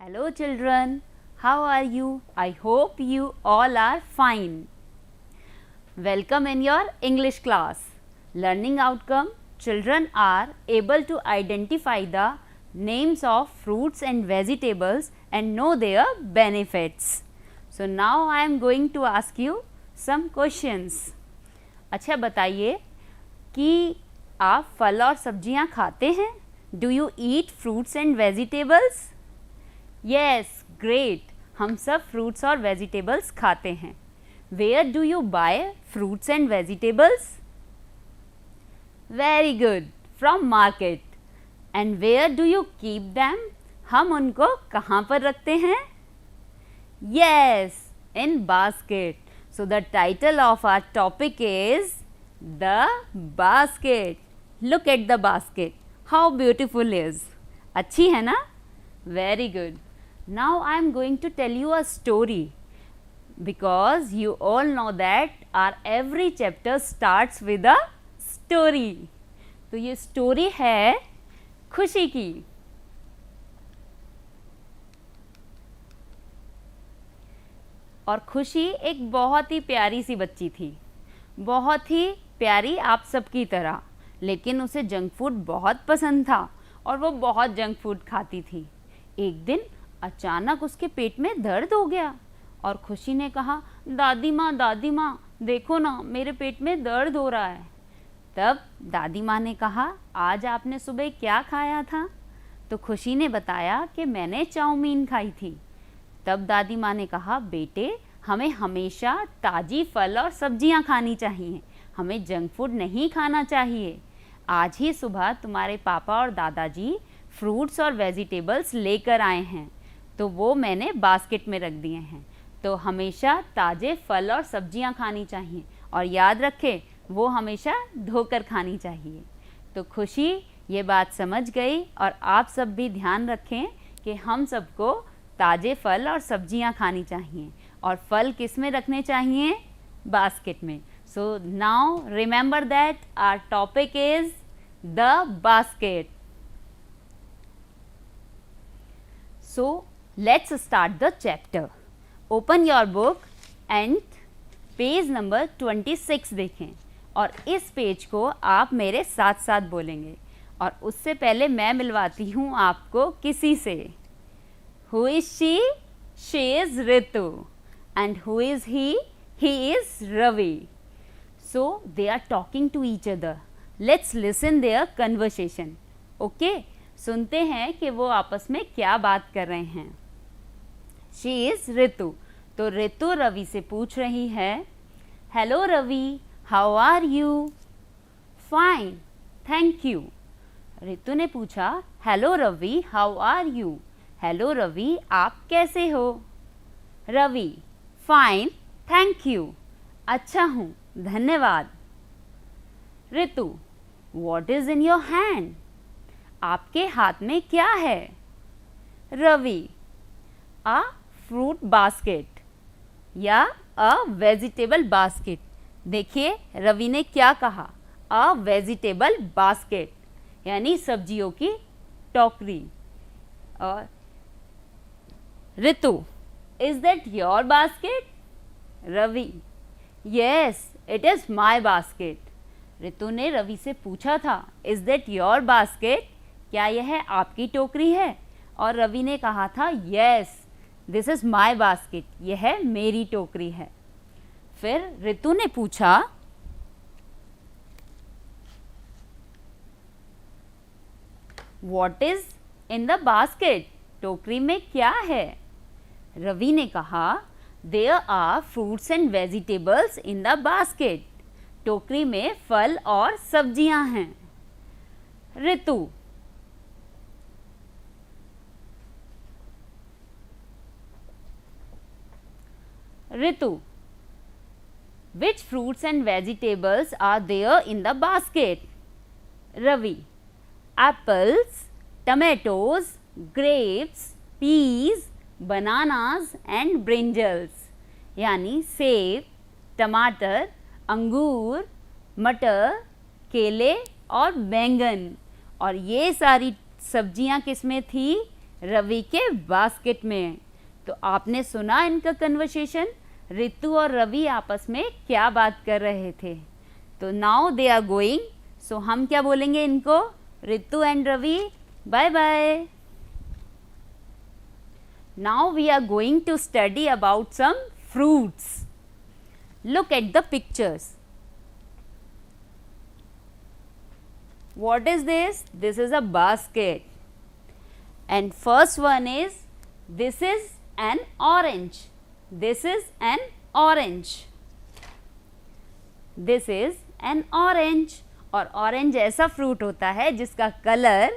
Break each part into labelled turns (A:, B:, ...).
A: Hello children, how are you? I hope you all are fine. Welcome in your English class. Learning outcome: children are able to identify the names of fruits and vegetables and know their benefits. So now I am going to ask you some questions. अच्छा बताइए कि आप फल और सब्जियां खाते हैं? Do you eat fruits and vegetables? Yes, great. हम सब fruits और vegetables खाते हैं. Where do you buy fruits and vegetables? Very good. From market. And where do you keep them? हम उनको कहाँ पर रखते हैं? Yes, in basket. So the title of our topic is the basket. Look at the basket. How beautiful is. अच्छी है ना? Very good. Now I am going to tell you a story because you all know that our every chapter starts with a story. तो ये story है खुशी की. और खुशी एक बहुत ही प्यारी सी बच्ची थी, बहुत ही प्यारी आप सबकी तरह, लेकिन उसे जंक फूड बहुत पसंद था और वो बहुत जंक फूड खाती थी. एक दिन अचानक उसके पेट में दर्द हो गया और खुशी ने कहा, दादी माँ देखो ना, मेरे पेट में दर्द हो रहा है. तब दादी माँ ने कहा, आज आपने सुबह क्या खाया था? तो खुशी ने बताया कि मैंने चाउमीन खाई थी. तब दादी माँ ने कहा, बेटे हमें हमेशा ताज़ी फल और सब्जियाँ खानी चाहिए, हमें जंक फूड नहीं खाना चाहिए. आज ही सुबह तुम्हारे पापा और दादाजी फ्रूट्स और वेजिटेबल्स लेकर आए हैं, तो वो मैंने बास्केट में रख दिए हैं. तो हमेशा ताज़े फल और सब्जियां खानी चाहिए और याद रखें वो हमेशा धोकर खानी चाहिए. तो खुशी ये बात समझ गई और आप सब भी ध्यान रखें कि हम सबको ताज़े फल और सब्जियां खानी चाहिए और फल किस में रखने चाहिए? बास्केट में. So now remember that our topic is the basket. So let's start the chapter. Open your book and page number 26 देखें और इस पेज को आप मेरे साथ साथ बोलेंगे. और उससे पहले मैं मिलवाती हूँ आपको किसी से. Who is she? She is Ritu. And who is he? He is Ravi. So they are talking to each other. Let's listen their conversation. Okay? सुनते हैं कि वो आपस में क्या बात कर रहे हैं. She is Ritu. तो ऋतु रवि से पूछ रही है, hello Ravi, how are you? Fine, thank you. Ritu ने पूछा, hello Ravi, how are you? Hello Ravi, आप कैसे हो? रवि, फाइन, थैंक यू, अच्छा हूँ, धन्यवाद. Ritu, what is in your hand? आपके हाथ में क्या है? रवि, अ फ्रूट बास्केट या अ वेजिटेबल बास्केट. देखिए रवि ने क्या कहा, अ वेजिटेबल बास्केट यानी सब्जियों की टोकरी. और Ritu, is that your basket? Ravi, yes it is my basket. Ritu ने रवि से पूछा था, इज दैट योर बास्केट? क्या यह आपकी टोकरी है? और रवि ने कहा था, yes this is my basket, यह मेरी टोकरी है. फिर ऋतु ने पूछा, what is in the basket? टोकरी में क्या है? रवि ने कहा, there are fruits and vegetables in the basket. टोकरी में फल और सब्जियां हैं. ऋतु, which fruits and vegetables are there in the basket? Ravi, apples, tomatoes, grapes, peas, bananas and brinjals. यानी सेब, टमाटर, अंगूर, मटर, केले और बैंगन. और ये सारी सब्जियां किस में थी? रवि के बास्केट में। तो आपने सुना इनका कन्वर्सेशन, रितु और रवि आपस में क्या बात कर रहे थे। तो now they are going, so हम क्या बोलेंगे इनको, Ritu and Ravi bye bye. Now we are going to study about some fruits. Look at the pictures. What is this? This is a basket. And first one is, this is an orange. This is an orange. This is an orange. और orange ऐसा fruit होता है जिसका color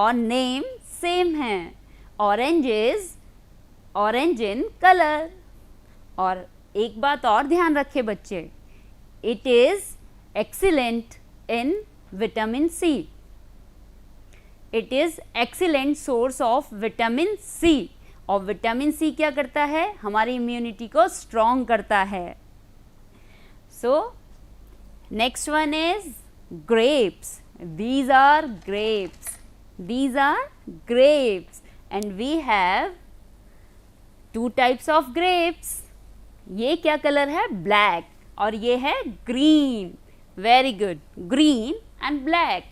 A: और name same है. Orange is orange in color. और एक बात और ध्यान रखे बच्चे, it is excellent in vitamin C. It is excellent source of vitamin C. और विटामिन सी क्या करता है, हमारी इम्यूनिटी को स्ट्रॉन्ग करता है। So next one is grapes. These are grapes, these are grapes and we have two types of grapes. ये क्या कलर है, ब्लैक, और ये है green. Very good, green and black,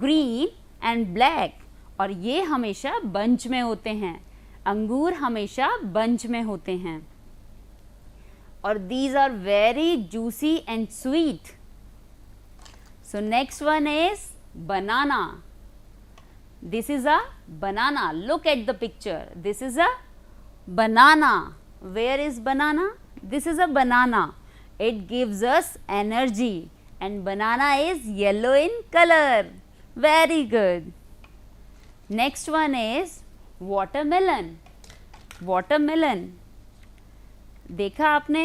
A: green and black. और ये हमेशा बंच में होते हैं, अंगूर हमेशा बंच में होते हैं। और these are very juicy and sweet. So next one is banana. This is a banana. Look at the picture, this is a banana. Where is banana? This is a banana. It gives us energy and banana is yellow in color. Very good. Next one is watermelon. Watermelon. देखा आपने,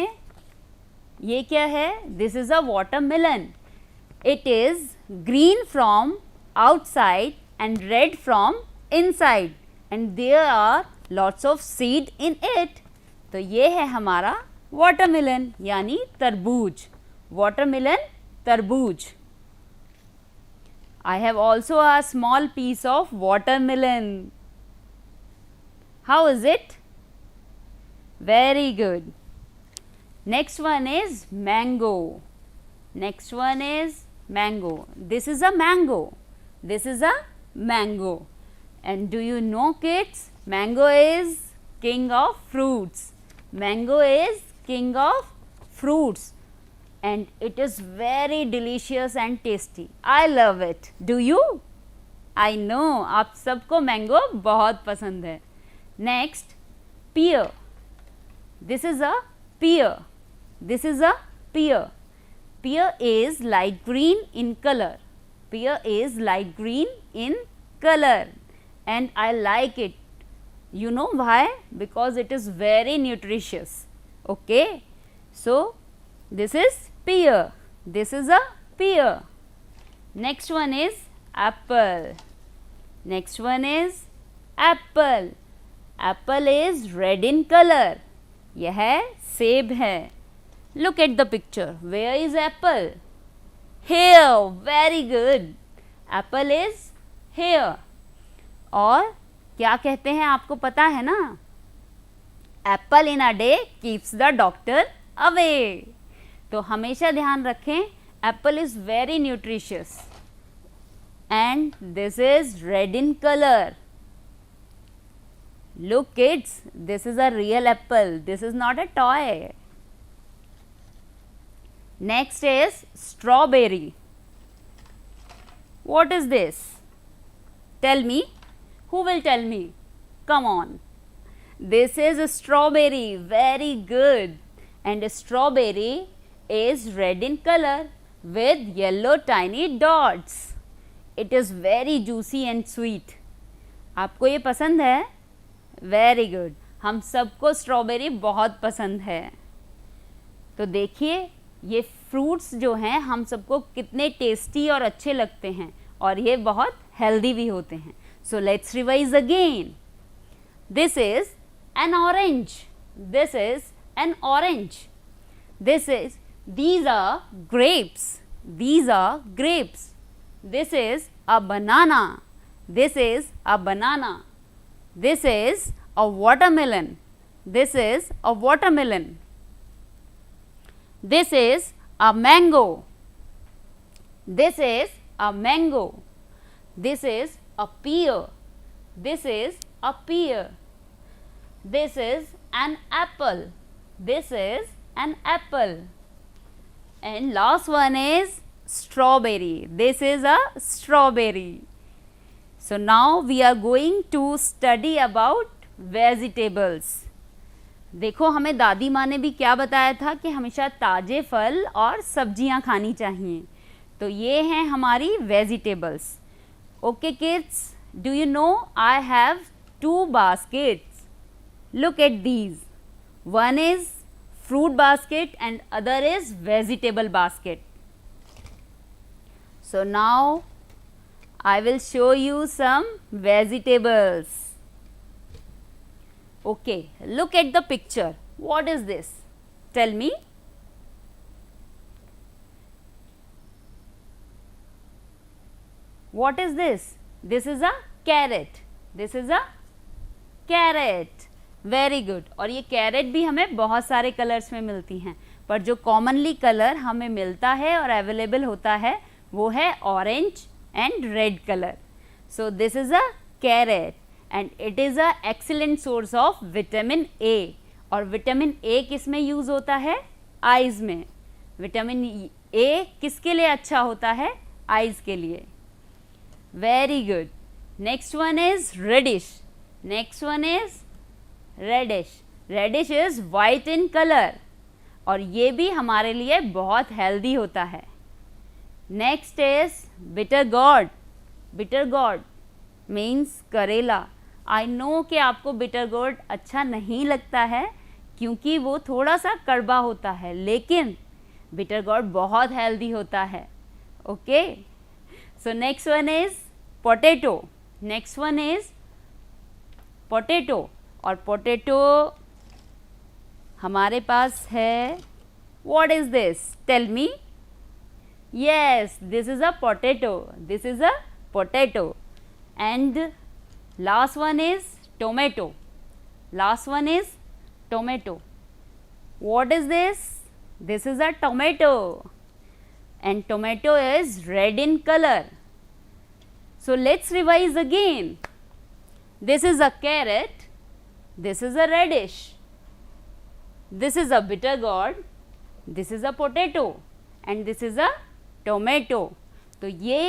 A: ये क्या है, this is a watermelon. It is green from outside and red from inside and there are lots of seed in it. तो ये है हमारा watermelon यानी तरबूज। वाटरमेलन, तरबूज। I have also a small piece of watermelon. How is it? Very good. Next one is mango. Next one is mango. This is a mango. This is a mango. And do you know, kids, mango is king of fruits. Mango is king of fruits and it is very delicious and tasty. I love it. Do you? I know आप सबको mango बहुत पसंद है. Next, pear. This is a pear. This is a pear. Pear is light green in color. Pear is light green in color. And I like it. You know why? Because it is very nutritious. Okay. So this is pear. This is a pear. Next one is apple. Next one is apple. Apple is red in color. यह सेब है. Look at the picture. Where is apple? Here. Very good. Apple is here. और क्या कहते हैं आपको पता है ना, apple in a day keeps the doctor away. तो हमेशा ध्यान रखें, apple is very nutritious and this is red in colour. Look kids, this is a real apple, this is not a toy. Next is strawberry. What is this? Tell me. Who will tell me? Come on. This is a strawberry. Very good. And a strawberry is red in color with yellow tiny dots. It is very juicy and sweet. आपको ये पसंद है? Very good. हम सबको strawberry बहुत पसंद है। तो देखिए ये फ्रूट्स जो हैं हम सबको कितने टेस्टी और अच्छे लगते हैं और ये बहुत हेल्दी भी होते हैं। So let's revise again. This is an orange. This is an orange. These are grapes. These are grapes. This is a banana. This is a banana. This is a watermelon. This is a watermelon. This is a mango. This is a mango. This is a pear. This is a pear. This is an apple. This is an apple. And last one is strawberry. This is a strawberry. So now we are going to study about vegetables. देखो हमें दादी माँ ने भी क्या बताया था कि हमेशा ताजे फल और सब्जियां खानी चाहिए. तो ये हैं हमारी vegetables. Okay kids, do you know I have 2 baskets. Look at these. One is fruit basket and other is vegetable basket. So now I will show you some vegetables. Okay, look at the picture. What is this? Tell me. What is this? This is a carrot. This is a carrot. Very good. और ये carat भी हमें बहुत सारे colours में मिलती हैं, पर जो कॉमनली कलर हमें मिलता है और अवेलेबल होता है वो है orange and red colour. So this is a carrot and it is a excellent source of vitamin A. और विटामिन ए किस में यूज़ होता है? आइज़ में. विटामिन ए किसके लिए अच्छा होता है? आइज़ के लिए. Very good. Next one is radish. Next one is radish. Radish is white in colour और ये भी हमारे लिए बहुत हेल्दी होता है. Next is bitter gourd. Bitter gourd means करेला. आई नो कि आपको बिटर गॉर्ड अच्छा नहीं लगता है क्योंकि वो थोड़ा सा कड़वा होता है, लेकिन बिटर गॉर्ड बहुत हेल्दी होता है. Okay, so next one is potato. Next one is potato. और पोटैटो हमारे पास है. What is this? Tell me. Yes, this is a potato. This is a potato. And last one is tomato. Last one is tomato. What is this? This is a tomato. And tomato is red in colour. So let's revise again. This is a carrot. This is a radish. This is a bitter gourd. This is a potato. And this is a tomato. तो ये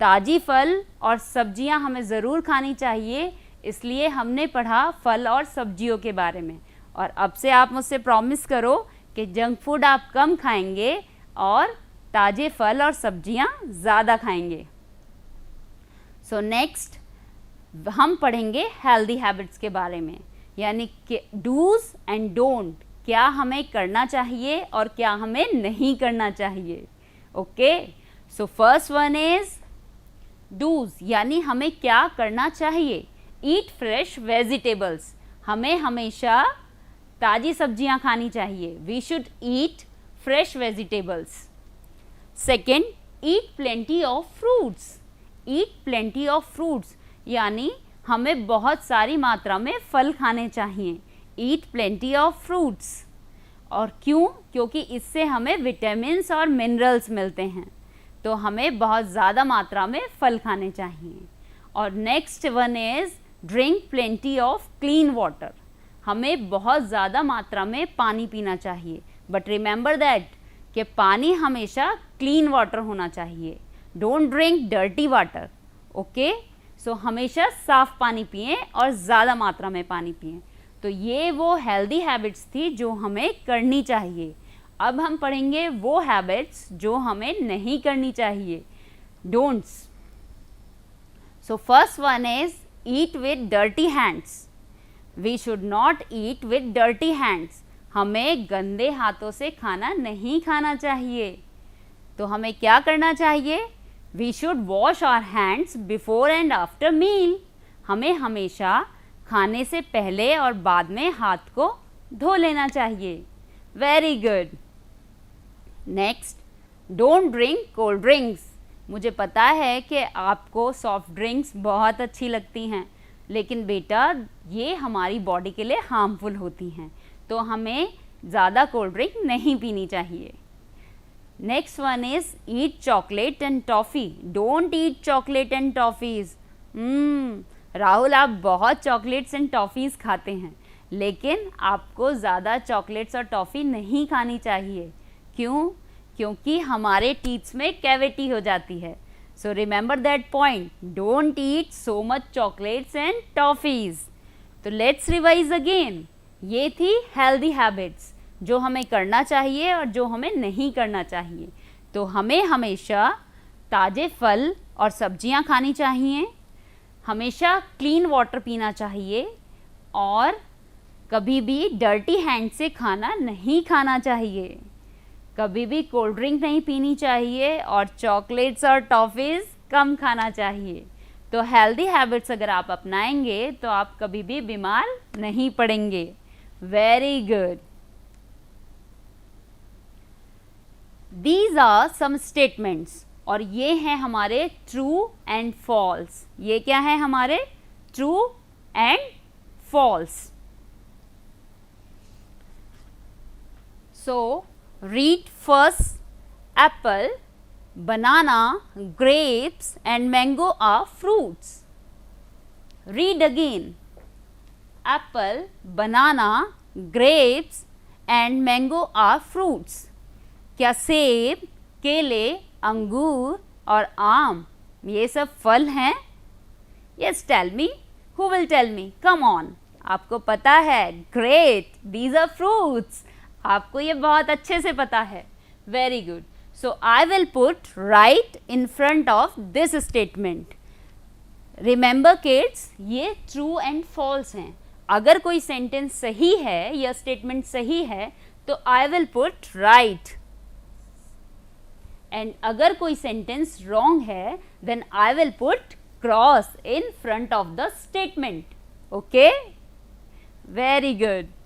A: ताज़ी फल और सब्जियां हमें ज़रूर खानी चाहिए, इसलिए हमने पढ़ा फल और सब्जियों के बारे में. और अब से आप मुझसे प्रॉमिस करो कि जंक फूड आप कम खाएंगे और ताज़े फल और सब्जियां ज़्यादा खाएंगे. सो नेक्स्ट हम पढ़ेंगे हेल्दी हैबिट्स के बारे में, यानी कि डूज एंड डोंट. क्या हमें करना चाहिए और क्या हमें नहीं करना चाहिए. Okay, so first one is dos, यानी हमें क्या करना चाहिए. Eat fresh vegetables. हमें हमेशा ताज़ी सब्जियां खानी चाहिए. We should eat fresh vegetables. Second, eat plenty of fruits. Eat plenty of fruits यानी हमें बहुत सारी मात्रा में फल खाने चाहिए. Eat plenty of fruits. और क्यों? क्योंकि इससे हमें विटामिन्स और मिनरल्स मिलते हैं, तो हमें बहुत ज़्यादा मात्रा में फल खाने चाहिए. और next one is drink plenty of clean water. हमें बहुत ज़्यादा मात्रा में पानी पीना चाहिए, बट रिमेंबर दैट कि पानी हमेशा क्लीन वाटर होना चाहिए. Don't drink dirty water. Okay, so हमेशा साफ़ पानी पिएं और ज़्यादा मात्रा में पानी पिएं. तो ये वो हेल्दी हैबिट्स थी जो हमें करनी चाहिए. अब हम पढ़ेंगे वो हैबिट्स जो हमें नहीं करनी चाहिए, don'ts. So first one is eat with dirty hands. We should not eat with dirty hands. हमें गंदे हाथों से खाना नहीं खाना चाहिए. तो हमें क्या करना चाहिए? We should wash our hands before and after meal. हमें हमेशा खाने से पहले और बाद में हाथ को धो लेना चाहिए. Very good. Next, don't drink cold drinks. मुझे पता है कि आपको सॉफ्ट ड्रिंक्स बहुत अच्छी लगती हैं, लेकिन बेटा ये हमारी बॉडी के लिए हार्मफुल होती हैं, तो हमें ज़्यादा कोल्ड ड्रिंक नहीं पीनी चाहिए। Next one is eat chocolate and toffee. Don't eat chocolate and toffees. Rahul, आप बहुत चॉकलेट्स एंड टॉफ़ीज़ खाते हैं, लेकिन आपको ज़्यादा चॉकलेट्स और टॉफ़ी नहीं खानी चाहिए। क्यों? क्योंकि हमारे टीथ्स में कैविटी हो जाती है। So remember that point, don't eat so much chocolates and toffees. तो लेट्स रिवाइज अगेन। ये थी हेल्दी हैबिट्स, जो हमें करना चाहिए और जो हमें नहीं करना चाहिए। तो हमें हमेशा ताज़े फल और सब्जियां खानी चाहिए, हमेशा क्लीन वाटर पीना चाहिए, और कभी भी डर्टी हैंड से खाना नहीं खाना चाहिए, कभी भी कोल्ड ड्रिंक नहीं पीनी चाहिए, और चॉकलेट्स और टॉफ़ीज़ कम खाना चाहिए। तो हेल्दी हैबिट्स अगर आप अपनाएंगे तो आप कभी भी बीमार नहीं पड़ेंगे। Very good. These are some statements, और ये हैं हमारे ट्रू एंड फॉल्स। ये क्या है हमारे true and false. So read first. Apple, banana, grapes and mango are fruits. Read again. Apple, banana, grapes and mango are fruits. क्या सेब, केले, अंगूर और आम ये सब फल हैं? Yes, tell me. Who will tell me? Come on. आपको पता है? Great. These are fruits. आपको ये बहुत अच्छे से पता है। Very good. So I will put right in front of this statement. Remember kids, ये true and false हैं। अगर कोई सेंटेंस सही है या स्टेटमेंट सही है तो I will put right. And अगर कोई सेंटेंस wrong है then I will put cross in front of the statement. Okay? Very good.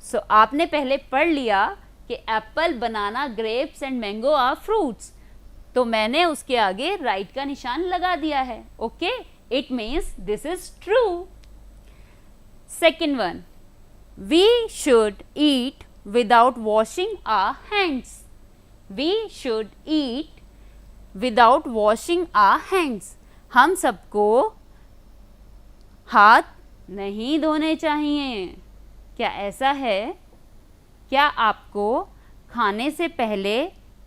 A: So आपने पहले पढ़ लिया कि apple, banana, grapes and mango are fruits, तो मैंने उसके आगे राइट का निशान लगा दिया है। Okay, it means this is true. Second one, we should eat without washing our hands. We should eat without washing our hands. हम सबको हाथ नहीं धोने चाहिए। क्या ऐसा है? क्या आपको खाने से पहले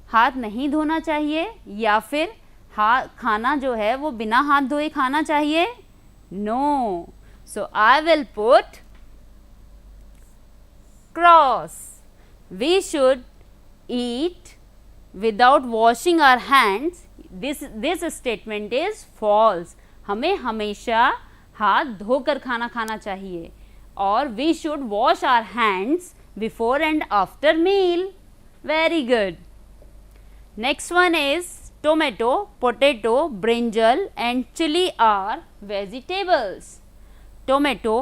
A: हाथ नहीं धोना चाहिए, या फिर खाना जो है वो बिना हाथ धोए खाना चाहिए? No. So I will put cross. We should eat without washing our hands. This statement is false. हमें हमेशा हाथ धोकर खाना खाना चाहिए, और we should wash our hands before and after meal. Very good. Next one is tomato, potato, brinjal and chili are vegetables. Tomato,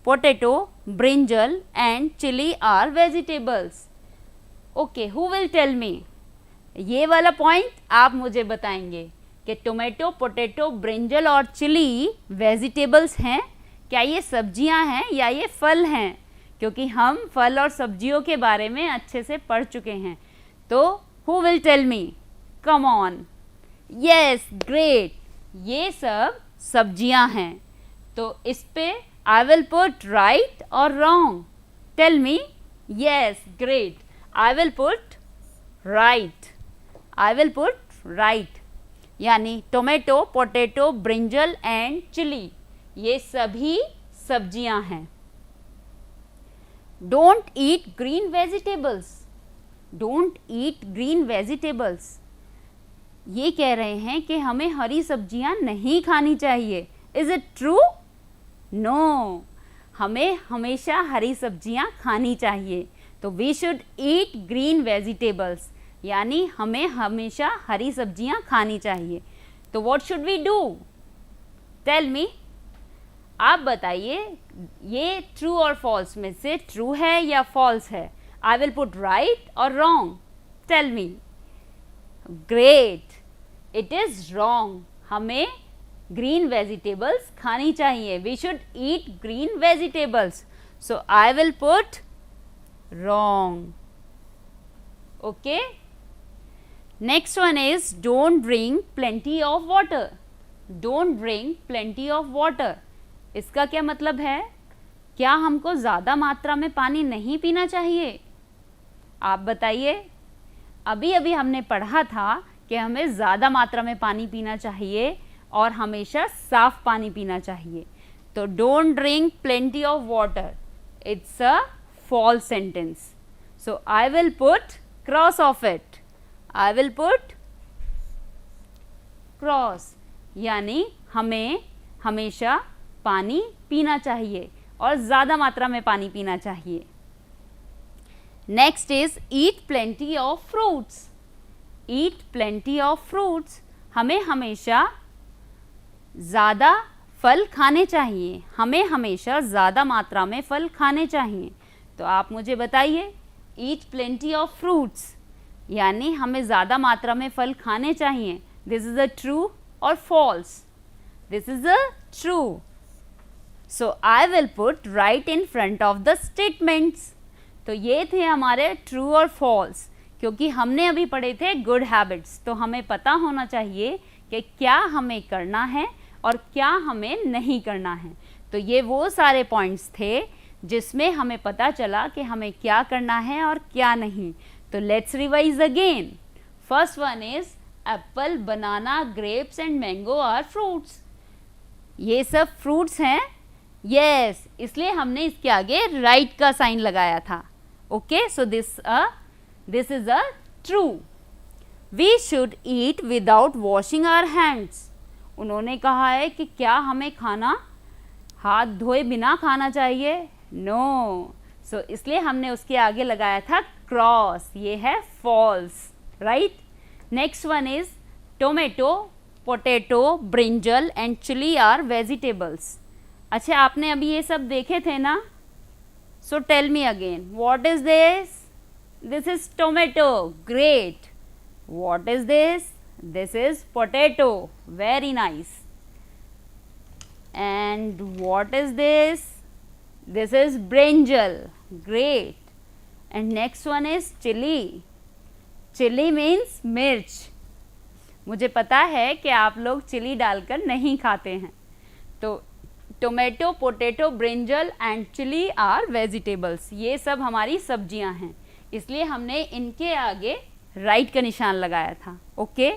A: potato, brinjal and chili are vegetables. Okay, who will tell me? ये वाला point आप मुझे बताएंगे कि tomato, potato, brinjal और chilli vegetables हैं। क्या ये सब्जियां हैं या ये फल हैं? क्योंकि हम फल और सब्जियों के बारे में अच्छे से पढ़ चुके हैं। तो who will tell me? Come on. Yes, great, ये सब सब्जियां हैं। तो इस पे आई विल पुट राइट और wrong. Tell me. Yes, great, I will put right. I will put right. यानी tomato, potato, brinjal and chilli ये सभी सब्जियां हैं। Don't eat green vegetables. Don't eat green vegetables. ये कह रहे हैं कि हमें हरी सब्जियां नहीं खानी चाहिए। Is it true? No. हमें हमेशा हरी सब्जियां खानी चाहिए। तो we should eat green vegetables. यानी हमें हमेशा हरी सब्जियां खानी चाहिए। तो what should we do? Tell me. आप बताइए, ये ट्रू और फॉल्स में से ट्रू है या फॉल्स है? आई विल पुट राइट और wrong. Tell me. Great, it is wrong. हमें ग्रीन वेजिटेबल्स खानी चाहिए, we should eat green vegetables. So I will put wrong. Okay, next one is don't drink plenty of water. Don't drink plenty of water, इसका क्या मतलब है? क्या हमको ज़्यादा मात्रा में पानी नहीं पीना चाहिए? आप बताइए. अभी अभी हमने पढ़ा था कि हमें ज़्यादा मात्रा में पानी पीना चाहिए और हमेशा साफ पानी पीना चाहिए. तो don't drink plenty of water, it's a false sentence. So I will put cross of it. I will put cross, यानी हमें हमेशा पानी पीना चाहिए और ज़्यादा मात्रा में पानी पीना चाहिए. Next is eat plenty of fruits. Eat plenty of fruits, हमें हमेशा ज़्यादा फल खाने चाहिए. हमें हमेशा ज़्यादा मात्रा में फल खाने चाहिए. तो आप मुझे बताइए, ईट प्लेंटी ऑफ फ्रूट्स यानी हमें ज़्यादा मात्रा में फल खाने चाहिए. दिस इज़ अ ट्रू और false? This is a true. So I will put right in front of the statements. तो ये थे हमारे ट्रू और फॉल्स, क्योंकि हमने अभी पढ़े थे गुड हैबिट्स. तो हमें पता होना चाहिए कि क्या हमें करना है और क्या हमें नहीं करना है. तो ये वो सारे पॉइंट्स थे जिसमें हमें पता चला कि हमें क्या करना है और क्या नहीं. तो let's revise again. First one is apple, banana, grapes and mango are fruits. ये सब फ्रूट्स हैं. यस, इसलिए हमने इसके आगे राइट का साइन लगाया था. Okay, so this is a true. We should eat without washing our hands. उन्होंने कहा है कि क्या हमें खाना हाथ धोए बिना खाना चाहिए? नो. सो इसलिए हमने उसके आगे लगाया था क्रॉस. ये है false, right. Next one is tomato, potato, brinjal and chilli are vegetables. अच्छा, आपने अभी ये सब देखे थे ना? So tell me again, what is this? This is tomato. Great. What is this? This is potato. Very nice. And what is this? This is brinjal. Great. And next one is chili. Chili means मिर्च. मुझे पता है कि आप लोग chilli डालकर नहीं खाते हैं. तो tomato, potato, brinjal and chilli are vegetables. ये सब हमारी सब्जियां हैं, इसलिए हमने इनके आगे राइट का निशान लगाया था. Okay.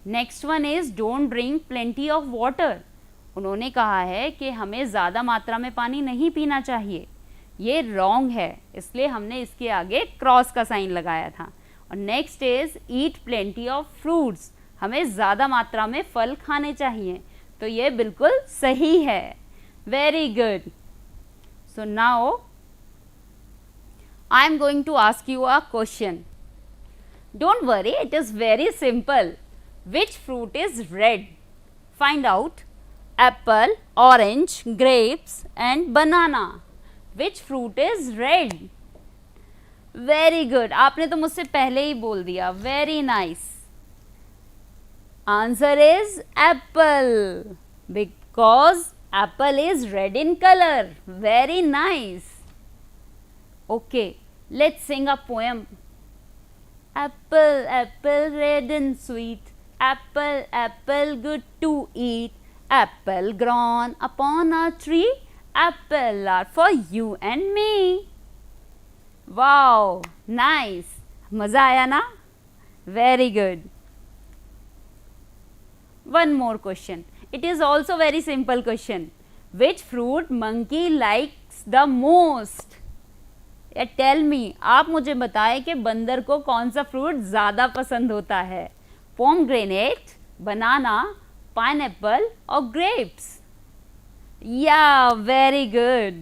A: Next one is don't drink plenty of water. उन्होंने कहा है कि हमें ज़्यादा मात्रा में पानी नहीं पीना चाहिए. ये रॉन्ग है, इसलिए हमने इसके आगे क्रॉस का साइन लगाया था. और next is eat plenty of fruits. हमें ज़्यादा मात्रा में फल खाने चाहिए. तो ये बिल्कुल सही है. Very good. So now I am going to ask you a question. Don't worry, it is very simple. Which fruit is red? Find out. Apple, orange, grapes and banana. Which fruit is red? Very good. आपने तो मुझसे पहले ही बोल दिया. Very nice. Answer is apple. Because apple is red in color. Very nice. Okay. Let's sing a poem. Apple, apple, red and sweet. Apple, apple, good to eat. Apple grown upon a tree. Apple are for you and me. Wow, nice. मज़ा आया ना? Very good. One more question. It is also very simple question. Which fruit monkey likes the most? Tell me. आप मुझे बताएं कि बंदर को कौन सा फ्रूट ज़्यादा पसंद होता है? Pomegranate, banana, pineapple or grapes? Yeah, very good.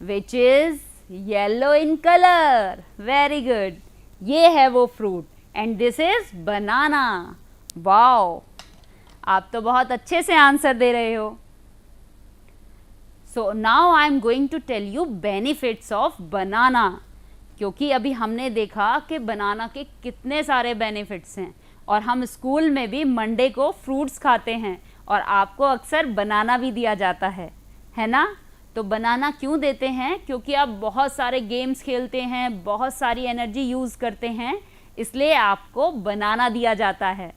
A: Which is yellow in color. Very good. ये है वो fruit and this is banana. Wow. आप तो बहुत अच्छे से आंसर दे रहे हो. So now I am going to tell you benefits of banana. क्योंकि अभी हमने देखा कि बनाना के कितने सारे बेनिफिट्स हैं और हम स्कूल में भी मंडे को फ्रूट्स खाते हैं और आपको अक्सर बनाना भी दिया जाता है ना। तो बनाना क्यों देते हैं? क्योंकि आप बहुत सारे गेम्स खेलते हैं, बहुत सारी एनर्जी यूज़ करते हैं, इसलिए आपको बनाना दिया जाता है।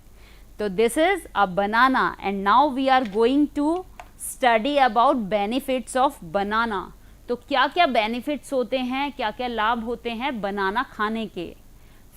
A: तो this is a banana and now we are going to study about benefits of banana. तो क्या क्या बेनिफिट्स होते हैं, क्या क्या लाभ होते हैं बनाना खाने के?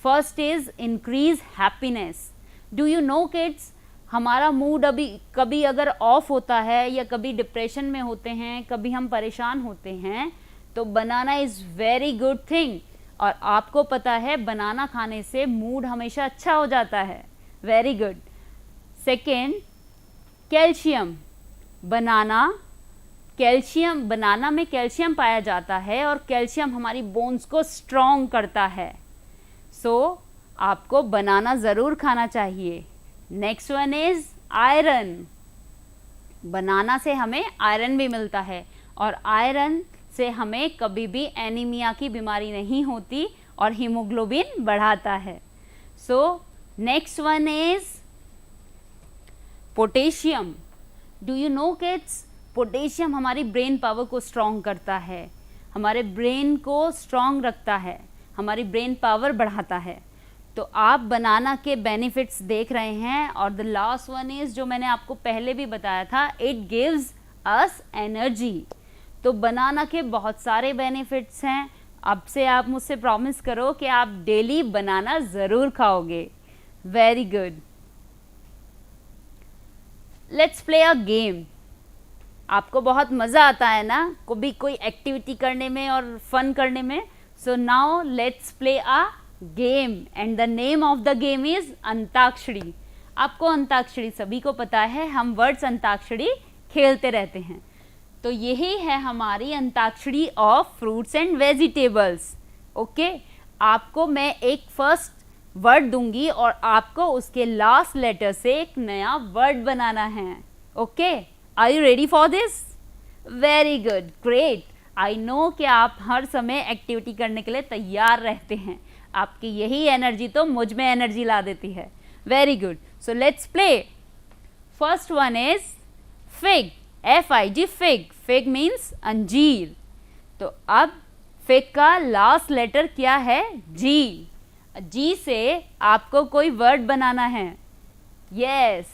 A: First is increase happiness. Do you know kids, हमारा मूड अभी कभी अगर ऑफ होता है या कभी डिप्रेशन में होते हैं, कभी हम परेशान होते हैं, तो बनाना इज़ वेरी गुड थिंग। और आपको पता है बनाना खाने से मूड हमेशा अच्छा हो जाता है। Very good. Second, calcium. Banana में कैल्शियम पाया जाता है और कैल्शियम हमारी बोन्स को स्ट्रॉन्ग करता है। सो आपको बनाना ज़रूर खाना चाहिए। Next one is iron. Banana से हमें आयरन भी मिलता है और आयरन से हमें कभी भी एनीमिया की बीमारी नहीं होती और हीमोग्लोबिन बढ़ाता है। So next one is potassium. Do you know kids, potassium हमारी ब्रेन पावर को स्ट्रॉन्ग करता है, हमारे ब्रेन को स्ट्रॉन्ग रखता है, हमारी ब्रेन पावर बढ़ाता है। तो आप बनाना के बेनिफिट्स देख रहे हैं। और द लास्ट वन इज़, जो मैंने आपको पहले भी बताया था, इट गिव्स अस एनर्जी। तो बनाना के बहुत सारे बेनिफिट्स हैं। अब से आप मुझसे प्रॉमिस करो कि आप डेली बनाना ज़रूर खाओगे। Very good. Let's play a game. आपको बहुत मज़ा आता है ना कभी कोई एक्टिविटी करने में और फन करने में। So now let's play a game and the name of the game is antakshari. आपको अंताक्षरी सभी को पता है, हम वर्ड्स अंताक्षरी खेलते रहते हैं। तो यही है हमारी antakshari of fruits and vegetables. Okay, आपको मैं एक फर्स्ट वर्ड दूंगी और आपको उसके लास्ट लेटर से एक नया वर्ड बनाना है। Okay, are you ready for this? Very good, great. I know कि आप हर समय एक्टिविटी करने के लिए तैयार रहते हैं। आपकी यही एनर्जी तो मुझ में एनर्जी ला देती है। Very good. So let's play. First one is fig. FIG, fig. Fig means अंजीर। तो अब फिग का लास्ट लेटर क्या है? जी। जी से आपको कोई वर्ड बनाना है। यस,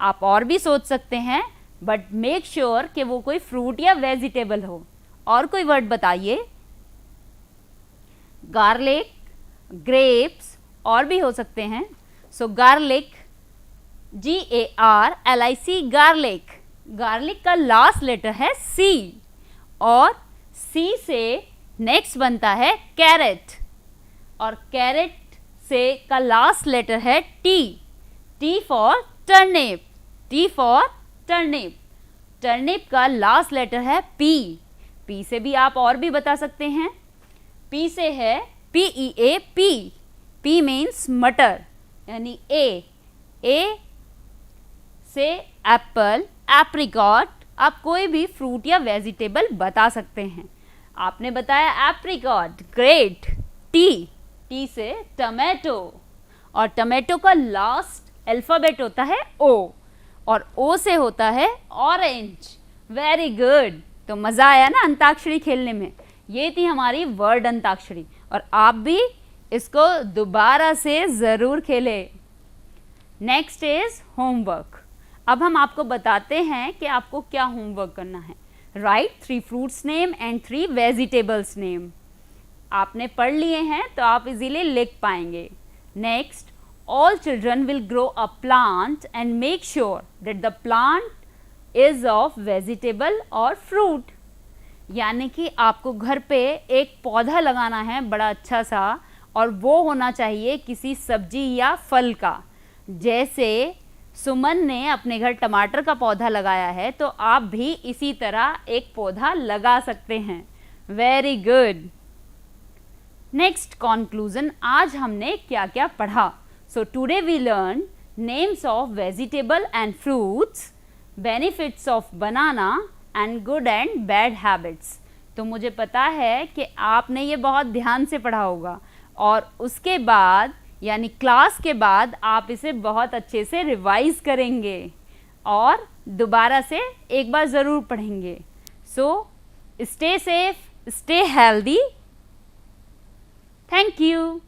A: आप और भी सोच सकते हैं, बट मेक श्योर कि वो कोई फ्रूट या वेजिटेबल हो। और कोई वर्ड बताइए। गार्लिक, ग्रेप्स, और भी हो सकते हैं। सो गार्लिक, GARLIC, गार्लिक। गार्लिक का लास्ट लेटर है C और C से नेक्स्ट बनता है कैरेट और कैरेट से का लास्ट लेटर है T। T for turnip. T for turnip. Turnip का लास्ट लेटर है P। P से भी आप और भी बता सकते हैं। P से है PEAP। P मीन्स मटर, यानी A से एप्पल, एप्रिकॉट। आप कोई भी फ्रूट या वेजिटेबल बता सकते हैं। आपने बताया एप्रिकॉट, ग्रेट। T से टमेटो और टमेटो का लास्ट अल्फ़ाबेट होता है O और O से होता है ऑरेंज। Very good. तो मज़ा आया ना अंताक्षरी खेलने में? ये थी हमारी वर्ड अंताक्षरी और आप भी इसको दोबारा से ज़रूर खेलें। Next is homework. अब हम आपको बताते हैं कि आपको क्या होमवर्क करना है। Right 3 fruits name and 3 vegetables name. आपने पढ़ लिए हैं तो आप इजीली लिख पाएंगे। Next, all children will grow a plant and make sure that the plant is of vegetable और फ्रूट। यानी कि आपको घर पे एक पौधा लगाना है बड़ा अच्छा सा, और वो होना चाहिए किसी सब्जी या फल का। जैसे सुमन ने अपने घर टमाटर का पौधा लगाया है, तो आप भी इसी तरह एक पौधा लगा सकते हैं। Very good. नेक्स्ट कंक्लूजन, आज हमने क्या क्या पढ़ा। So today we learn names of vegetable and fruits, benefits of banana and good and bad habits. तो मुझे पता है कि आपने ये बहुत ध्यान से पढ़ा होगा और उसके बाद यानी क्लास के बाद आप इसे बहुत अच्छे से रिवाइज करेंगे। और दोबारा से एक बार ज़रूर पढ़ेंगे। So stay safe, stay healthy. Thank you.